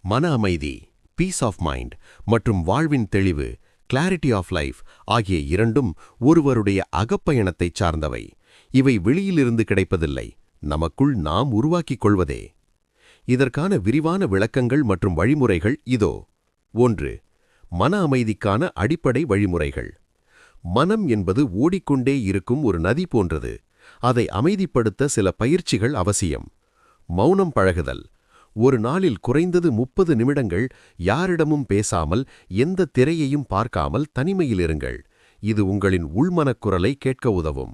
மன அமைதி, piece of mind மற்றும் வாழ்வின் தெளிவு, கிளாரிட்டி ஆஃப் லைஃப் ஆகிய இரண்டும் ஒருவருடைய அகப்பயணத்தைச் சார்ந்தவை. இவை வெளியிலிருந்து கிடைப்பதில்லை, நமக்குள் நாம் உருவாக்கிக் கொள்வதே. இதற்கான விரிவான விளக்கங்கள் மற்றும் வழிமுறைகள் இதோ. 1. மன அமைதிக்கான அடிப்படை வழிமுறைகள். மனம் என்பது ஓடிக்கொண்டே இருக்கும் ஒரு நதி போன்றது. அதை அமைதிப்படுத்த சில பயிற்சிகள் அவசியம். மௌனம் பழகுதல். ஒரு நாளில் குறைந்தது 30 நிமிடங்கள் யாரிடமும் பேசாமல், எந்த திரையையும் பார்க்காமல் தனிமையில் இருங்கள். இது உங்களின் உள்மனக் குரலை கேட்க உதவும்.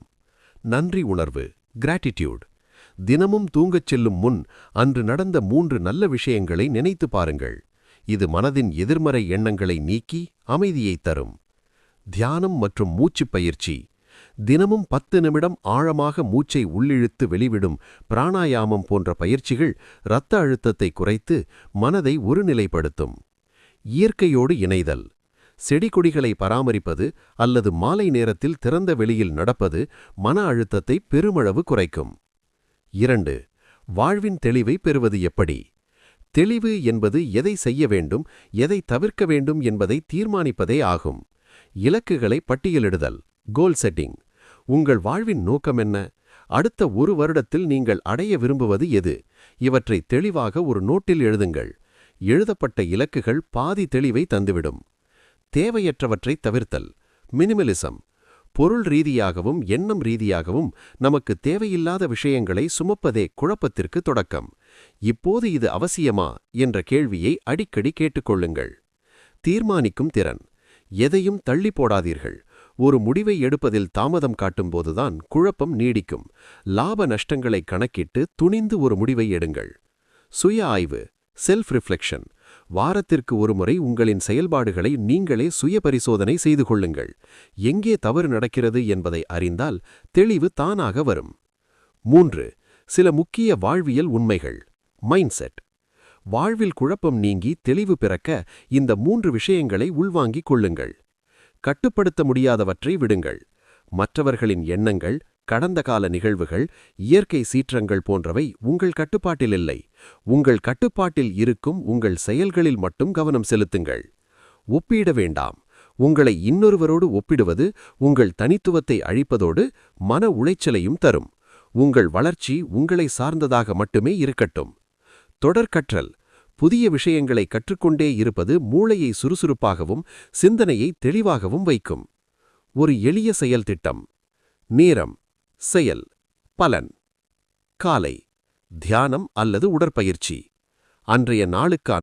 நன்றி உணர்வு, கிராட்டிடியூட். தினமும் தூங்கச் செல்லும் முன் அன்று நடந்த 3 நல்ல விஷயங்களை நினைத்து பாருங்கள். இது மனதின் எதிர்மறை எண்ணங்களை நீக்கி அமைதியைத் தரும். தியானம் மற்றும் மூச்சுப் பயிற்சி. தினமும் 10 நிமிடம் ஆழமாக மூச்சை உள்ளிழுத்து வெளிவிடும் பிராணாயாமம் போன்ற பயிற்சிகள் இரத்த அழுத்தத்தை குறைத்து மனதை ஒருநிலைப்படுத்தும். இயற்கையோடு இணைதல். செடி கொடிகளை பராமரிப்பது அல்லது மாலை நேரத்தில் திறந்த வெளியில் நடப்பது மன அழுத்தத்தை பெருமளவு குறைக்கும். 2. வாழ்வின் தெளிவை பெறுவது எப்படி? தெளிவு என்பது எதை செய்ய வேண்டும், எதை தவிர்க்க வேண்டும் என்பதை தீர்மானிப்பதே ஆகும். இலக்குகளை பட்டியலிடுதல், கோல் செட்டிங். உங்கள் வாழ்வின் நோக்கம் என்ன? அடுத்த 1 வருடத்தில் நீங்கள் அடைய விரும்புவது எது? இவற்றை தெளிவாக ஒரு நோட்டில் எழுதுங்கள். எழுதப்பட்ட இலக்குகள் பாதி தெளிவை தந்துவிடும். தேவையற்றவற்றை தவிர்த்தல், மினிமலிசம். பொருள் ரீதியாகவும் எண்ணம் ரீதியாகவும் நமக்கு தேவையில்லாத விஷயங்களை சுமப்பதே குழப்பத்திற்கு தொடக்கம். இப்போது இது அவசியமா என்ற கேள்வியை அடிக்கடி கேட்டுக்கொள்ளுங்கள். தீர்மானிக்கும் திறன். எதையும் தள்ளி போடாதீர்கள். ஒரு முடிவை எடுப்பதில் தாமதம் காட்டும்போதுதான் குழப்பம் நீடிக்கும். லாப நஷ்டங்களை கணக்கிட்டு துணிந்து ஒரு முடிவை எடுங்கள். சுய ஆய்வு, செல்ஃப் ரிஃப்ளெக்ஷன். வாரத்திற்கு ஒருமுறை உங்களின் செயல்பாடுகளை நீங்களே சுய பரிசோதனை செய்து கொள்ளுங்கள். எங்கே தவறு நடக்கிறது என்பதை அறிந்தால் தெளிவு தானாக வரும். 3. சில முக்கிய வாழ்வியல் உண்மைகள். Mind set. வாழ்வில் குழப்பம் நீங்கி தெளிவு பிறக்க இந்த 3 விஷயங்களை உள்வாங்கிக் கொள்ளுங்கள். கட்டுப்படுத்த முடியாதவற்றை விடுங்கள். மற்றவர்களின் எண்ணங்கள், கடந்த கால நிகழ்வுகள், இயற்கை சீற்றங்கள் போன்றவை உங்கள் கட்டுப்பாட்டில் இல்லை. உங்கள் கட்டுப்பாட்டில் இருக்கும் உங்கள் செயல்களில் மட்டும் கவனம் செலுத்துங்கள். ஒப்பிட வேண்டாம். உங்களை இன்னொருவரோடு ஒப்பிடுவது உங்கள் தனித்துவத்தை அழிப்பதோடு மன உளைச்சலையும் தரும். உங்கள் வளர்ச்சி உங்களை சார்ந்ததாக மட்டுமே இருக்கட்டும். தொடர்கற்றல். புதிய விஷயங்களை கற்றுக்கொண்டே இருப்பது மூளையை சுறுசுறுப்பாகவும் சிந்தனையை தெளிவாகவும் வைக்கும். ஒரு எளிய செயல் திட்டம். நேரம், செயல், பலன். காலை தியானம் அல்லது உடற்பயிற்சி. அன்றைய நாளுக்கான